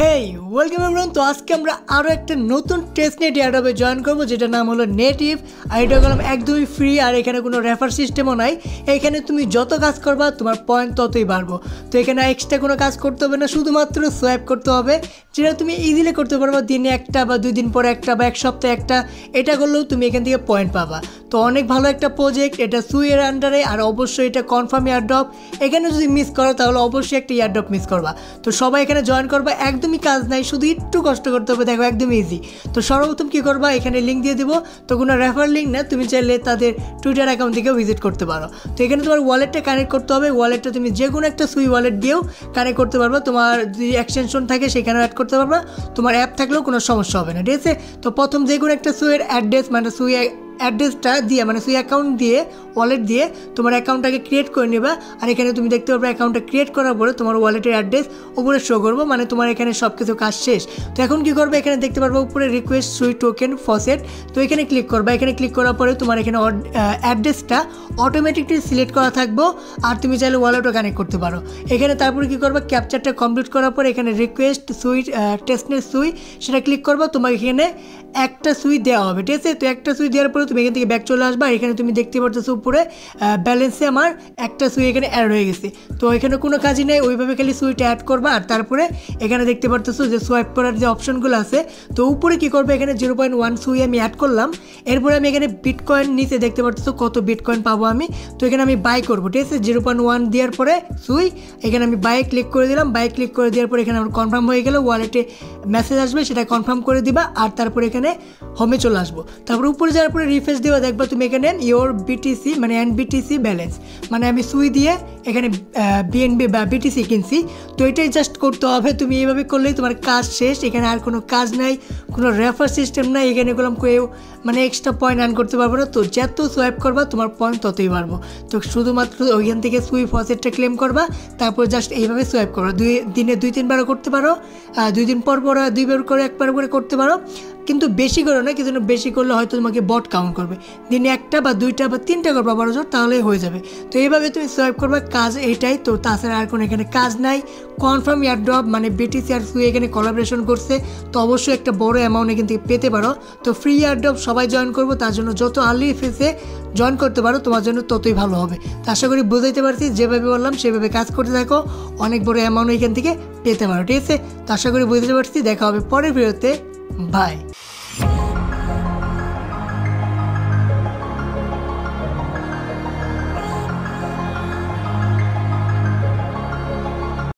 হেই welcome everyone. তো আজকে আমরা আরও একটা নতুন টেস্টনেট এয়ারড্রপে জয়েন করবো, যেটার নাম হলো নেটিভ। আর এটা করলাম একদমই ফ্রি, আর এখানে কোনো রেফার সিস্টেমও নাই। এখানে তুমি যত কাজ করবা তোমার পয়েন্ট ততই বাড়বো। তো এখানে এক্সট্রা কোনো কাজ করতে হবে না, শুধুমাত্র সোয়াইপ করতে হবে, যেটা তুমি ইজিলি করতে পারবা। দিনে একটা বা 2 দিন পরে একটা বা 1 সপ্তাহে একটা, এটা করলেও তুমি এখান থেকে পয়েন্ট পাবা। তো অনেক ভালো একটা প্রজেক্ট এটা, সুইয়ের আন্ডারে। আর অবশ্যই এটা কনফার্ম এয়ারড্রপ। এখানে যদি মিস করো তাহলে অবশ্যই একটা এয়ারড্রপ মিস করবা। তো সবাই এখানে জয়েন করবা, একদমই কাজ নাই, শুধু একটু কষ্ট করতে হবে। দেখো একদম ইজি। তো সর্বপ্রথম কী করবা, এখানে লিঙ্ক দিয়ে দেবো। তো কোনো রেফার লিঙ্ক না, তুমি চাইলে তাদের টুইটার অ্যাকাউন্ট থেকেও ভিজিট করতে পারো। তো এখানে তোমার ওয়ালেটটা কানেক্ট করতে হবে। ওয়ালেটটা তুমি যে কোনো একটা সুই ওয়ালেট দিয়েও কানেক্ট করতে পারবা। তোমার যদি এক্সটেনশন থাকে সেখানেও অ্যাড করতে পারবা, তোমার অ্যাপ থাকলেও কোনো সমস্যা হবে না, ঠিক আছে। তো প্রথম যে কোনো একটা সুইয়ের অ্যাড্রেস, মানে সুই অ্যাড্রেসটা দিয়ে, মানে সুই অ্যাকাউন্ট দিয়ে, ওয়ালেট দিয়ে তোমার অ্যাকাউন্টটাকে ক্রিয়েট করে নেবা। আর এখানে তুমি দেখতে পারবে অ্যাকাউন্টটা ক্রিয়েট করার পরে তোমার ওয়ালেটের অ্যাড্রেস উপরে শো করবো, মানে তোমার এখানে সব কিছু কাজ শেষ। তো এখন কী করবে, এখানে দেখতে পারবো উপরে রিকোয়েস্ট সুই টোকেন ফসেট। তো এখানে ক্লিক করবা। এখানে ক্লিক করার পরে তোমার এখানে অ্যাড্রেসটা অটোমেটিকলি সিলেক্ট করা থাকবো, আর তুমি চাইলে ওয়ালেটও কানেক্ট করতে পারো। এখানে তারপরে কী করবা, ক্যাপচারটা কমপ্লিট করার পরে এখানে রিকোয়েস্ট সুই টেস্টনেট সুই, সেটা ক্লিক করবা। তোমার এখানে একটা সুই দেওয়া হবে, ঠিক আছে। তো একটা সুই দেওয়ার পরে তুমি এখান থেকে ব্যাক চলে আসবা। এখানে তুমি দেখতে পারতেছো উপরে ব্যালেন্সে আমার একটা সুই এখানে অ্যাড হয়ে গেছে। তো এখানে কোনো কাজই নেই, ওইভাবে খালি সুইটা অ্যাড করবা। আর তারপরে এখানে দেখতে পারতেছো যে সোয়াইপ করার যে অপশনগুলো আছে, তো উপরে কী করবে, এখানে 0.1 সুই আমি অ্যাড করলাম। এরপরে আমি এখানে বিটকয়েন নিচে দেখতে পারতেছো কত বিটকয়েন পাবো আমি। তো এখানে আমি বাই করবো, ঠিক আছে। 0.1 দেওয়ার পরে সুই, এখানে আমি বাই ক্লিক করে দিলাম। বাই ক্লিক করে দেওয়ার পরে এখানে আমার কনফার্ম হয়ে গেল। ওয়ালেটে মেসেজ আসবে, সেটা কনফার্ম করে দিবা। আর তারপরে এখানে হোমে চলে আসবো। তারপরে উপরে যাওয়ার পরে রিফ্রেশ দেওয়া দেখবা তুমি এখানে ইওর বিটিসি, মানে এনবিটিসি ব্যালেন্স, মানে আমি সুই দিয়ে এখানে বিএনবি বা বিটিসি কিনছি। তো এটাই জাস্ট করতে হবে। তুমি এইভাবে করলেই তোমার কাজ শেষ। এখানে আর কোনো কাজ নাই, কোনো রেফার সিস্টেম নাই। এখানে করলাম কেউ মানে এক্সট্রা পয়েন্ট আর্ন করতে পারবো না। তো যত সোয়াইপ করবা তোমার পয়েন্ট ততই বাড়বো। তো শুধুমাত্র ওইখান থেকে সুই ফসেটটা ক্লেম করবা, তারপর জাস্ট এইভাবে সোয়াইপ করবা। দিনে 2-3 বারও করতে পারো, 2 দিন পর 2 বার করে, 1 বার করে করতে পারো, কিন্তু বেশি করো না। কিছু বেশি করলে হয়তো তোমাকে বট কাউন্ট করবে। দিনে 1টা বা 2টা বা 3টা করবা বড় জোর, তাহলেই হয়ে যাবে। তো এইভাবে তুমি সোয়াইপ করবা, কাজ এইটাই। তো তাছাড়া আর কোনো এখানে কাজ নাই। কনফার্ম এয়ারড্রপ, মানে বিটিসি আর সুই এখানে কোলাবোরেশন করছে, তো অবশ্যই একটা বড় অ্যামাউন্ট এখান থেকে পেতে পারো। তো ফ্রি এয়ারড্রপ সবাই জয়েন করবো, তার জন্য যত আর্লি ফেসে জয়েন করতে পারো তোমার জন্য ততই ভালো হবে। তো আশা করি বুঝাইতে পারছি, যেভাবে বললাম সেভাবে কাজ করতে থাকো, অনেক বড় অ্যামাউন্ট এখান থেকে পেতে পারো, ঠিক আছে। তো আশা করি বুঝতে পারছি। দেখা হবে পরের ভিডিওতে, বাই।